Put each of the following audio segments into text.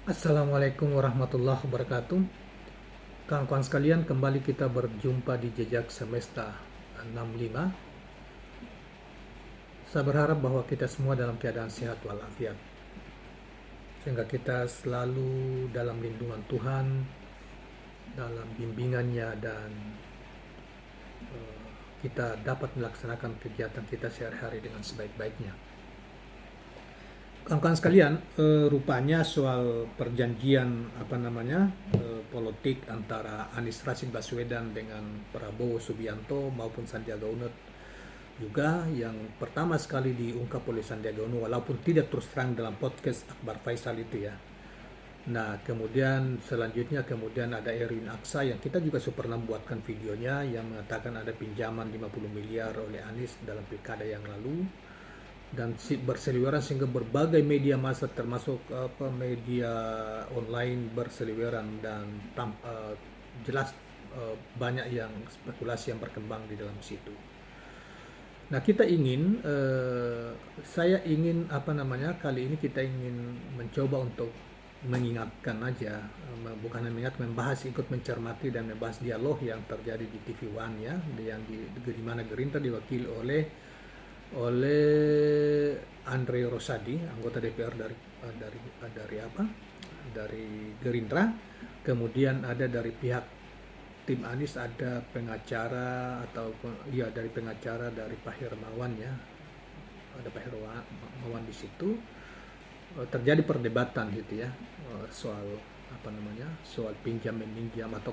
Assalamualaikum warahmatullahi wabarakatuh. Kawan-kawan sekalian, kembali kita berjumpa di Jejak Semesta 65. Saya berharap bahwa kita semua dalam keadaan sehat walafiat, sehingga kita selalu dalam lindungan Tuhan, dalam bimbingannya, dan kita dapat melaksanakan kegiatan kita sehari-hari dengan sebaik-baiknya. Kawan-kawan sekalian, rupanya soal perjanjian politik antara Anies Rashid Baswedan dengan Prabowo Subianto maupun Sandiaga Uno juga yang pertama sekali diungkap oleh Sandiaga Uno, walaupun tidak terus terang dalam podcast Akbar Faisal itu ya. Nah, kemudian selanjutnya ada Erwin Aksa yang kita juga pernah membuatkan videonya yang mengatakan ada pinjaman 50 miliar oleh Anies dalam pilkada yang lalu, dan berseliweran sehingga berbagai media massa termasuk media online berseliweran dan jelas banyak yang spekulasi yang berkembang di dalam situ. Nah, saya ingin kali ini kita ingin mencoba untuk mengingatkan aja, bukan membahas, ikut mencermati dan membahas dialog yang terjadi di TV One ya, yang di mana Gerindra diwakili oleh Andre Rosadi, anggota DPR dari Gerindra. Kemudian ada dari pihak tim Anies, ada pengacara dari pengacara dari Pak Hermawan ya, ada Pak Hermawan di situ. Terjadi perdebatan gitu ya, soal soal pinjam meminjam atau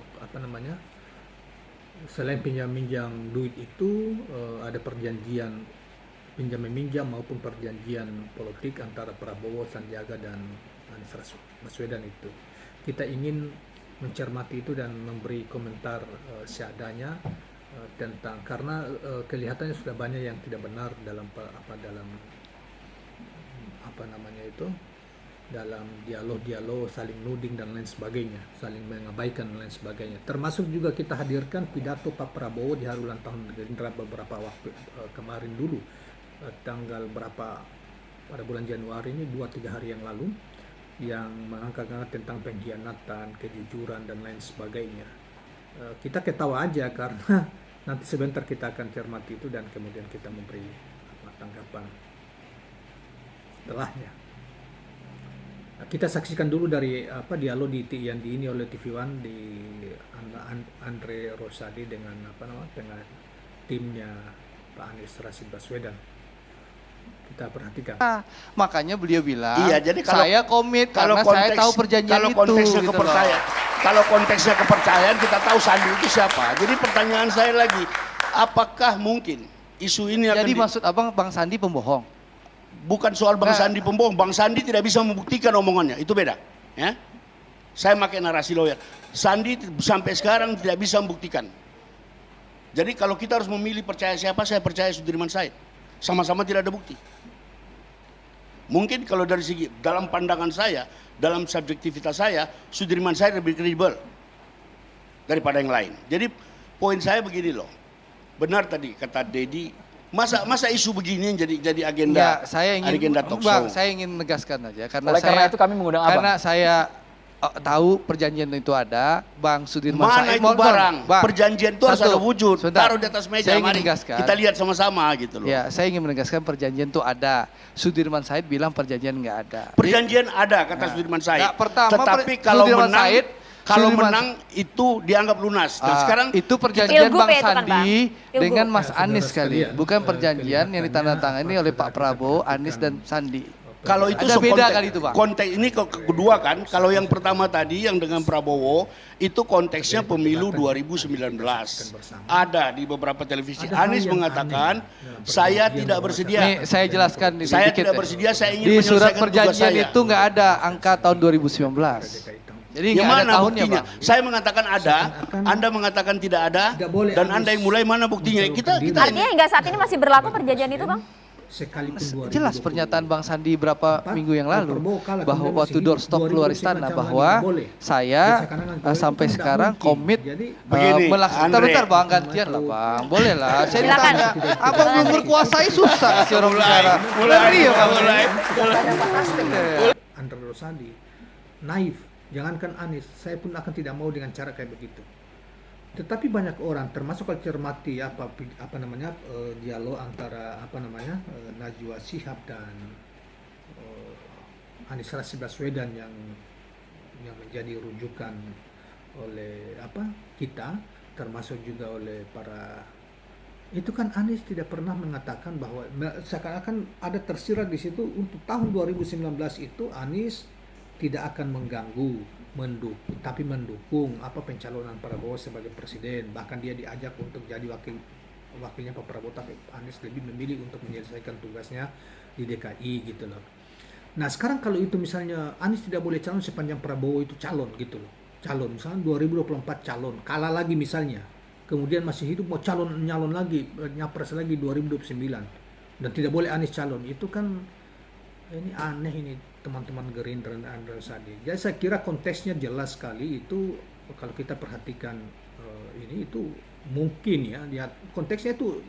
selain pinjam minjam duit itu ada perjanjian pinjam meminjam maupun perjanjian politik antara Prabowo, Sandiaga, dan Anies Baswedan itu. Kita ingin mencermati itu dan memberi komentar seadanya tentang, karena kelihatannya sudah banyak yang tidak benar dalam dialog saling nuding dan lain sebagainya, saling mengabaikan dan lain sebagainya. Termasuk juga kita hadirkan pidato Pak Prabowo di hari ulang tahun Gerindra beberapa waktu kemarin dulu, tanggal berapa, pada bulan Januari ini, 2-3 hari yang lalu, yang mengangkat tentang pengkhianatan, kejujuran dan lain sebagainya. Kita ketawa aja karena nanti sebentar kita akan cermati itu dan kemudian kita memberi tanggapan setelahnya. Kita saksikan dulu dari dialog yang ini oleh TV One di Andre Rosadi dengan dengan timnya Pak Anies Rashid Baswedan. Kita perhatikan. Makanya beliau bilang, iya, jadi saya komit karena saya tahu perjanjian kalau itu. Konteksnya gitu kepercayaan, kalau konteksnya kepercayaan kita tahu Sandi itu siapa. Jadi pertanyaan saya lagi, apakah mungkin isu ini akan jadi maksud abang Bang Sandi pembohong? Bukan soal Bang Sandi pembohong, Bang Sandi tidak bisa membuktikan omongannya, itu beda. Ya, saya pakai narasi lawyer. Sandi sampai sekarang tidak bisa membuktikan. Jadi kalau kita harus memilih percaya siapa, saya percaya Sudirman Said. Sama-sama tidak ada bukti. Mungkin kalau dari segi dalam pandangan saya, dalam subjektivitas saya, Sudirman Said lebih kredibel daripada yang lain. Jadi poin saya begini loh. Benar tadi kata Dedi, masa isu begini yang jadi agenda. Ya, agenda talk show. Bang, saya ingin menegaskan aja karena karena itu kami mengundang abang. Karena saya tahu perjanjian itu ada, Bang Sudirman Mana Said. itu barang? Bang, perjanjian itu harus ada wujud. Sebentar. Taruh di atas meja, Saya ingin mari menegaskan, kita lihat sama-sama gitu loh. Ya, saya ingin menegaskan perjanjian itu ada. Sudirman Said bilang perjanjian nggak ada. Perjanjian ada kata Sudirman Said. Pertama, tetapi kalau Sudirman menang, Said, menang itu dianggap lunas. Dan sekarang itu perjanjian Pilgub Bang ya itu kan, Sandi Bang? dengan Pilgub. Mas Anies kali, bukan perjanjian yang kelihatannya ditandatangani oleh Pak Prabowo, Anies dan Sandi. kalau itu Ada beda kali itu, Bang. konteks ini kedua kan, kalau yang pertama tadi yang dengan Prabowo itu konteksnya pemilu 2019. Ada di beberapa televisi. Ada hal Anies yang mengatakan aneh. saya Perjanjian tidak bahwa bersedia. Nih, saya jelaskan ini Saya dikit tidak ya. bersedia, saya ingin Di surat menyelesaikan tugas perjanjian saya. itu nggak ada angka tahun 2019. Jadi Yang nggak ada mana tahunnya, buktinya? Bang. Saya mengatakan ada, Seakan-akan Anda mengatakan tidak ada, tidak boleh dan Anies Anda yang mulai mana buktinya? Kita Artinya hingga saat ini masih berlaku perjanjian itu, Bang? Sekalipun Jelas 2020. pernyataan Bang Sandi berapa minggu yang lalu Prabowo kalah, bahwa kemudian waktu masih doorstop keluar 2025 istana calon bahwa lagi boleh. saya Seakan-akan kalau sampai itu sekarang tidak mungkin. komit Jadi, begini, melaksanakan. Andre. Bentar Bang, gantian lah Bang, boleh lah. Saya Silakan. ditanya, abang belum berkuasai susah kasih orang bicara. mulai, Ngeri ya Bang. mulai. Andre Rosadi naif. Jangankan Anies, saya pun akan tidak mau dengan cara kayak begitu. Tetapi banyak orang, termasuk kalau cermati dialog antara Najwa Shihab dan Anies Rashid Baswedan yang menjadi rujukan oleh kita, termasuk juga oleh para, itu kan Anies tidak pernah mengatakan bahwa seakan-akan ada tersirat di situ untuk tahun 2019 itu Anies tidak akan mengganggu, tapi mendukung pencalonan Prabowo sebagai presiden. Bahkan dia diajak untuk jadi wakilnya Pak Prabowo, tapi Anies lebih memilih untuk menyelesaikan tugasnya di DKI gitu loh. Nah sekarang kalau itu misalnya Anies tidak boleh calon sepanjang Prabowo itu calon gitu loh. Calon misalnya 2024 calon, kalah lagi misalnya. Kemudian masih hidup mau nyalon lagi, nyapres lagi 2029. Dan tidak boleh Anies calon. Itu kan ini aneh ini teman-teman Gerindra dan Andre Rosadi. Jadi saya kira konteksnya jelas sekali itu kalau kita perhatikan ini itu mungkin ya, lihat konteksnya itu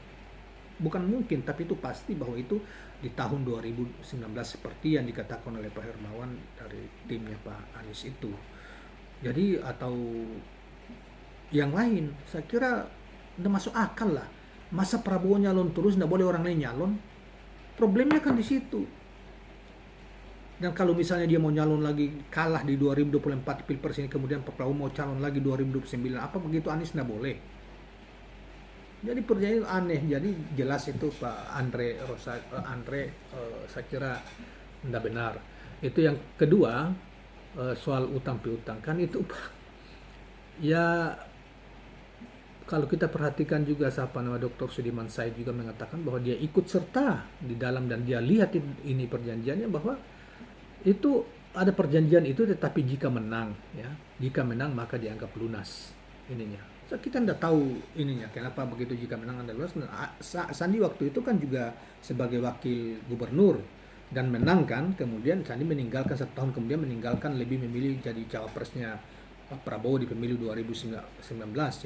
bukan mungkin tapi itu pasti bahwa itu di tahun 2019 seperti yang dikatakan oleh Pak Hermawan dari timnya Pak Anies itu. Jadi atau yang lain saya kira udah masuk akal lah. Masa Prabowo nyalon terus nggak boleh orang lain nyalon? Problemnya kan di situ. Dan kalau misalnya dia mau nyalon lagi kalah di 2024 Pilpres ini, kemudian Pak Prabowo mau calon lagi 2029, apa begitu Anies nggak boleh? Jadi perjanjian aneh. Jadi jelas itu Pak Andre saya kira tidak benar. Itu yang kedua, soal utang piutang kan itu ya kalau kita perhatikan juga Dr. Sudirman Said juga mengatakan bahwa dia ikut serta di dalam dan dia lihat ini perjanjiannya bahwa itu ada perjanjian itu, tetapi jika menang maka dianggap lunas ininya. So, kita tidak tahu ininya kenapa begitu jika menang anda lunas. Sandi waktu itu kan juga sebagai wakil gubernur dan menang kan, kemudian Sandi meninggalkan 1 tahun kemudian lebih memilih jadi cawapresnya Pak Prabowo di pemilu 2019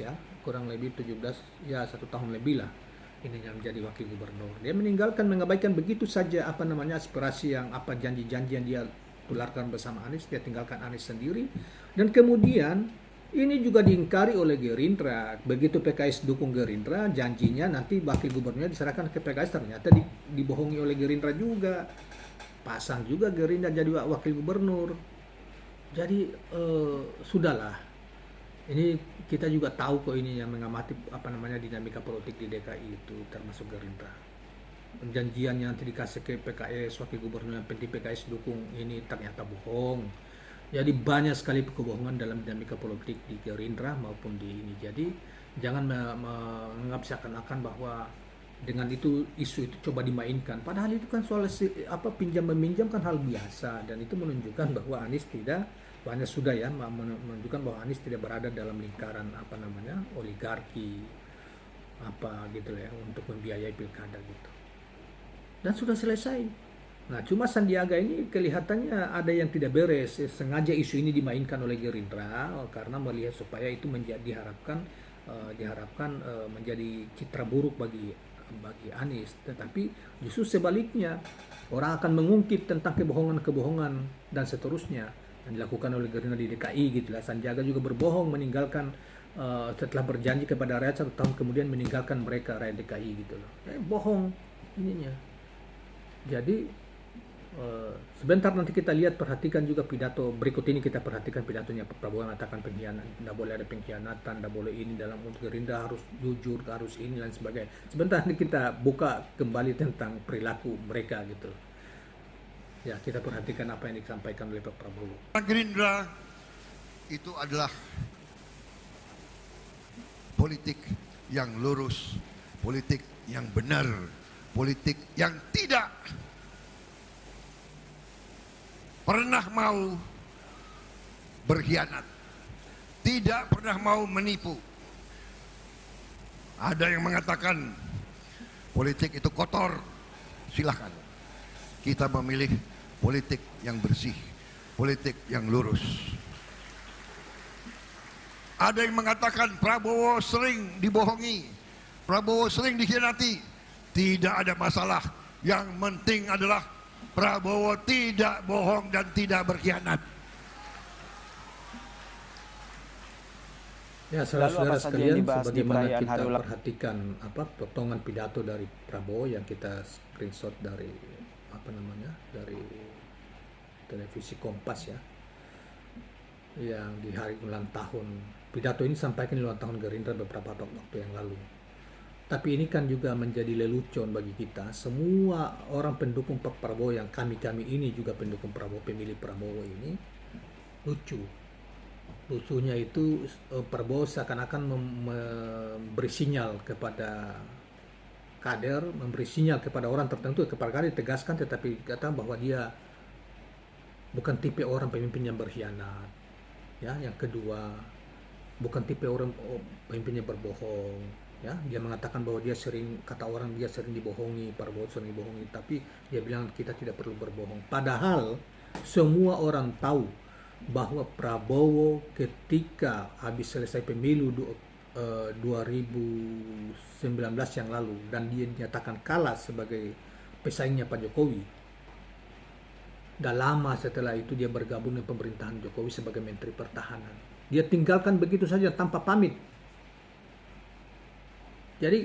ya, kurang lebih 17 ya 1 tahun lebih lah ini yang menjadi wakil gubernur. Dia meninggalkan, mengabaikan begitu saja aspirasi yang janji-janji yang dia tularkan bersama Anies, dia tinggalkan Anies sendiri. Dan kemudian ini juga diingkari oleh Gerindra. Begitu PKS dukung Gerindra, janjinya nanti wakil gubernurnya diserahkan ke PKS, ternyata dibohongi oleh Gerindra juga. Pasang juga Gerindra jadi wakil gubernur. Jadi sudahlah. Ini kita juga tahu kok ini yang mengamati dinamika politik di DKI itu termasuk Gerindra. Perjanjian yang nanti dikasih ke PKS wakil gubernur yang penting PKS dukung ini ternyata bohong. Jadi banyak sekali kebohongan dalam dinamika politik di Gerindra maupun di ini. Jadi jangan menganggap seakan-akan bahwa dengan itu isu itu coba dimainkan. Padahal itu kan soal pinjam meminjam kan hal biasa, dan itu menunjukkan bahwa Anies sudah menunjukkan bahwa Anies tidak berada dalam lingkaran oligarki gitu ya untuk membiayai pilkada gitu. Dan sudah selesai. Nah, cuma Sandiaga ini kelihatannya ada yang tidak beres. Sengaja isu ini dimainkan oleh Gerindra karena melihat supaya itu diharapkan menjadi citra buruk bagi Anies. Tetapi justru sebaliknya, orang akan mengungkit tentang kebohongan-kebohongan dan seterusnya yang dilakukan oleh Gerindra di DKI gitu lah. Sandiaga juga berbohong meninggalkan setelah berjanji kepada rakyat 1 tahun kemudian meninggalkan mereka rakyat DKI gitu loh. Bohong ininya. Jadi sebentar nanti kita perhatikan juga pidato berikut ini, kita perhatikan pidatonya Pak Prabowo yang mengatakan pengkhianatan, tidak boleh ada pengkhianatan, tidak boleh ini dalam Gerindra harus jujur, harus ini dan sebagainya. Sebentar nanti kita buka kembali tentang perilaku mereka gitu. Ya, kita perhatikan apa yang disampaikan oleh Pak Prabowo. Gerindra itu adalah politik yang lurus, politik yang benar, politik yang tidak pernah mau berkhianat, tidak pernah mau menipu. Ada yang mengatakan politik itu kotor, silahkan. Kita memilih politik yang bersih, politik yang lurus. Ada yang mengatakan Prabowo sering dibohongi, Prabowo sering dikhianati. Tidak ada masalah. Yang penting adalah Prabowo tidak bohong dan tidak berkhianat. Ya, Lalu apa saudara-saudara saja yang sekalian, dibahas di sebagaimana perayaan kita hari ulang perhatikan potongan pidato dari Prabowo yang kita screenshot dari dari televisi Kompas ya, yang di hari ulang tahun pidato ini sampaikan di ulang tahun Gerindra beberapa waktu yang lalu. Tapi ini kan juga menjadi lelucon bagi kita. Semua orang pendukung Pak Prabowo yang kami ini juga pendukung Prabowo, pemilih Prabowo ini lucu. Lucunya itu Prabowo seakan-akan memberi sinyal kepada kader, memberi sinyal kepada orang tertentu, kepada kader ditegaskan, tetapi kata bahwa dia bukan tipe orang pemimpin yang berkhianat. Ya, yang kedua, bukan tipe orang pemimpin yang berbohong. Ya, dia mengatakan bahwa dia sering, kata orang dia sering dibohongi, Prabowo sering dibohongi, tapi dia bilang kita tidak perlu berbohong. Padahal semua orang tahu bahwa Prabowo ketika habis selesai pemilu 2019 yang lalu dan dia dinyatakan kalah sebagai pesaingnya Pak Jokowi, dah lama setelah itu dia bergabung dengan pemerintahan Jokowi sebagai Menteri Pertahanan. Dia tinggalkan begitu saja tanpa pamit. Jadi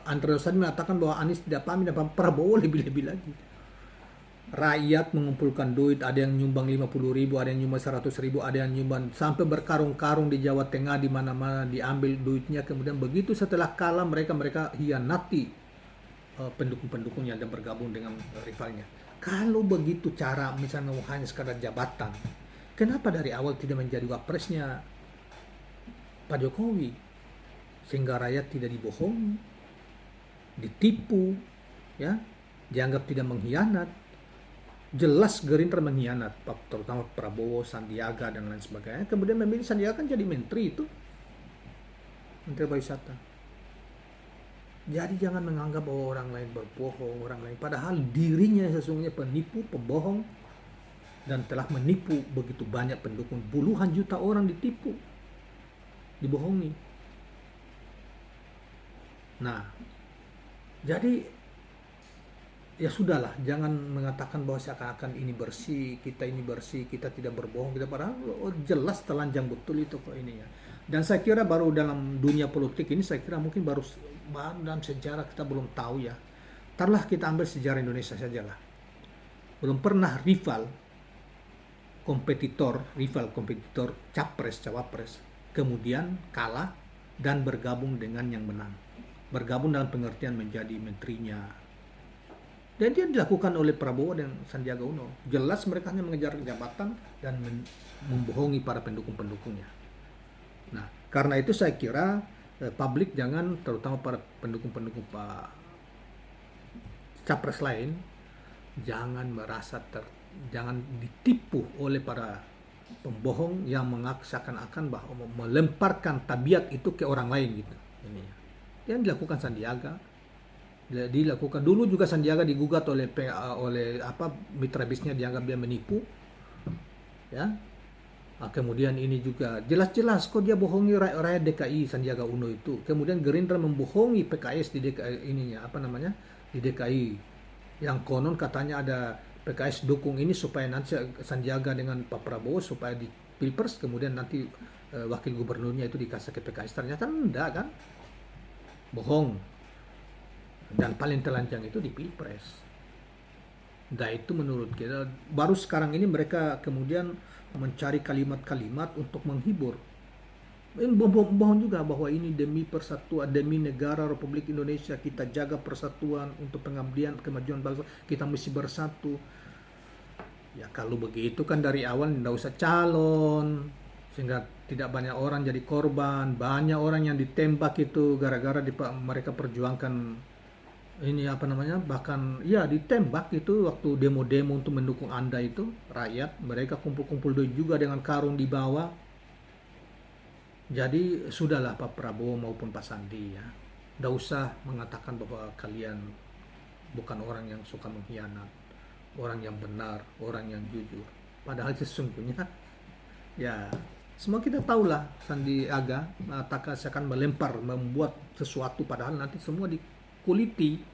Andre Rosadi mengatakan bahwa Anies tidak pamit, dan Prabowo lebih-lebih lagi. Rakyat mengumpulkan duit, ada yang nyumbang 50.000, ada yang nyumbang 100.000, ada yang nyumbang sampai berkarung-karung di Jawa Tengah, di mana-mana diambil duitnya. Kemudian begitu setelah kalah mereka hianati pendukung-pendukungnya dan bergabung dengan rivalnya. Kalau begitu cara misalnya hanya sekadar jabatan, kenapa dari awal tidak menjadi wapresnya Pak Jokowi sehingga rakyat tidak dibohongi, ditipu, ya, dianggap tidak mengkhianat. Jelas Gerindra mengkhianat, terutama Prabowo, Sandiaga dan lain sebagainya. Kemudian memilih Sandiaga kan jadi menteri itu, Menteri Pariwisata. Jadi jangan menganggap bahwa orang lain berbohong, orang lain, padahal dirinya sesungguhnya penipu, pembohong, dan telah menipu begitu banyak pendukung. Puluhan juta orang ditipu, dibohongi. Nah, jadi ya sudahlah, jangan mengatakan bahwa seakan-akan ini bersih, kita tidak berbohong, kita padahal jelas telanjang betul itu kok ini ya. Dan saya kira baru dalam dunia politik ini, saya kira mungkin baru dalam sejarah kita belum tahu ya. Taruhlah kita ambil sejarah Indonesia sajalah. Belum pernah rival kompetitor capres cawapres kemudian kalah dan bergabung dengan yang menang. Bergabung dalam pengertian menjadi menterinya. Dan dia dilakukan oleh Prabowo dan Sandiaga Uno. Jelas mereka hanya mengejar jabatan dan membohongi para pendukung-pendukungnya. Nah, karena itu saya kira publik jangan, terutama para pendukung-pendukung Pak Capres lain, jangan jangan ditipu oleh para pembohong yang seakan-akan bahwa melemparkan tabiat itu ke orang lain gitu. Ini yang dilakukan Sandiaga. Dilakukan dulu juga Sandiaga digugat oleh mitra bisnisnya, dianggap dia menipu, ya. Kemudian ini juga jelas-jelas kok dia bohongi rakyat DKI Sandiaga Uno itu. Kemudian Gerindra membohongi PKS di DKI di DKI yang konon katanya ada PKS dukung ini supaya nanti Sandiaga dengan Pak Prabowo supaya di Pilpres kemudian nanti wakil gubernurnya itu dikasih ke PKS. Ternyata enggak kan, bohong. Dan paling telanjang itu di Pilpres. Nah itu menurut kita, baru sekarang ini mereka kemudian mencari kalimat-kalimat untuk menghibur. Ini bohong juga bahwa ini demi persatuan, demi negara Republik Indonesia, kita jaga persatuan untuk pengabdian kemajuan bangsa, kita mesti bersatu. Ya kalau begitu kan dari awal tidak usah calon, sehingga tidak banyak orang jadi korban, banyak orang yang ditembak itu gara-gara mereka perjuangkan ini bahkan ya ditembak itu waktu demo-demo untuk mendukung Anda itu rakyat, mereka kumpul-kumpul duit juga dengan karung di bawah. Jadi sudahlah Pak Prabowo maupun Pak Sandi ya, tidak usah mengatakan bahwa kalian bukan orang yang suka mengkhianat, orang yang benar, orang yang jujur. Padahal sesungguhnya ya semua kita tahulah Sandiaga mengatakan akan melempar, membuat sesuatu padahal nanti semua dikuliti.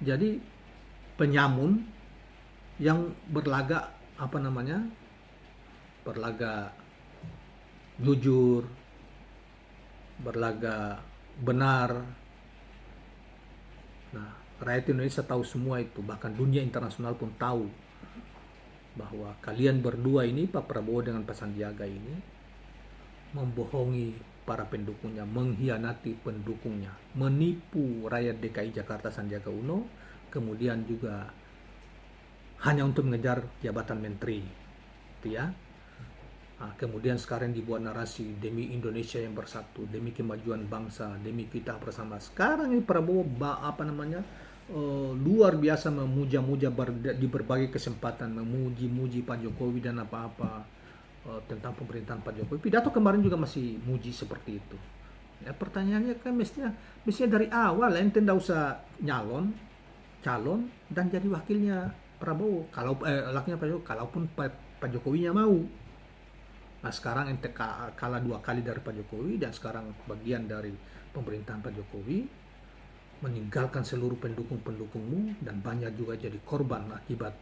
Jadi penyamun yang berlagak berlagak jujur, berlaga benar. Nah, rakyat Indonesia tahu semua itu, bahkan dunia internasional pun tahu bahwa kalian berdua ini, Pak Prabowo dengan Pak Sandiaga ini, membohongi para pendukungnya, mengkhianati pendukungnya, menipu rakyat DKI Jakarta Sandiaga Uno, kemudian juga hanya untuk mengejar jabatan menteri, gitu ya. Nah, kemudian sekarang dibuat narasi demi Indonesia yang bersatu, demi kemajuan bangsa, demi kita bersama. Sekarang ini Prabowo luar biasa memuja-muja di berbagai kesempatan, memuji-muji Pak Jokowi dan apa-apa tentang pemerintahan Pak Jokowi. Pidato kemarin juga masih muji seperti itu. Ya, pertanyaannya kan mestinya dari awal ente nggak usah calon dan jadi wakilnya Prabowo. Kalau laknya Pak Jokowi, kalaupun Pak Jokowinya mau. Nah, sekarang ente kalah 2 kali dari Pak Jokowi dan sekarang bagian dari pemerintahan Pak Jokowi, meninggalkan seluruh pendukung-pendukungmu dan banyak juga jadi korban akibat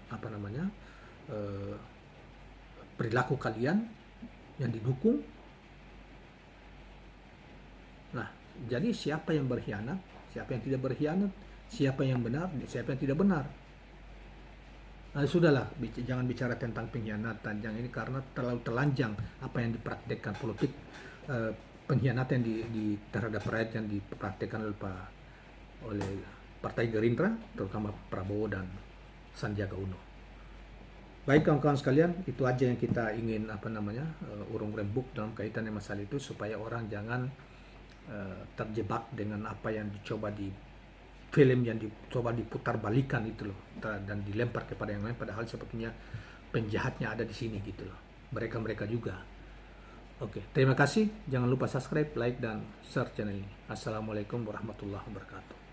perilaku kalian yang didukung. Nah, jadi siapa yang berkhianat, siapa yang tidak berkhianat, siapa yang benar, siapa yang tidak benar. Nah, sudahlah, jangan bicara tentang pengkhianatan. Yang ini karena terlalu telanjang apa yang dipraktekkan politik, pengkhianatan terhadap rakyat yang dipraktekkan oleh Partai Gerindra, terutama Prabowo dan Sandiaga Uno. Baik kawan-kawan sekalian, itu aja yang kita ingin urung rembuk dalam kaitan dengan masalah itu, supaya orang jangan terjebak dengan apa yang dicoba di film yang dicoba diputar balikan itu loh, dan dilempar kepada yang lain, padahal sebetulnya penjahatnya ada di sini gitu loh, mereka juga. Oke, terima kasih, jangan lupa subscribe, like dan share channel ini. Assalamualaikum warahmatullahi wabarakatuh.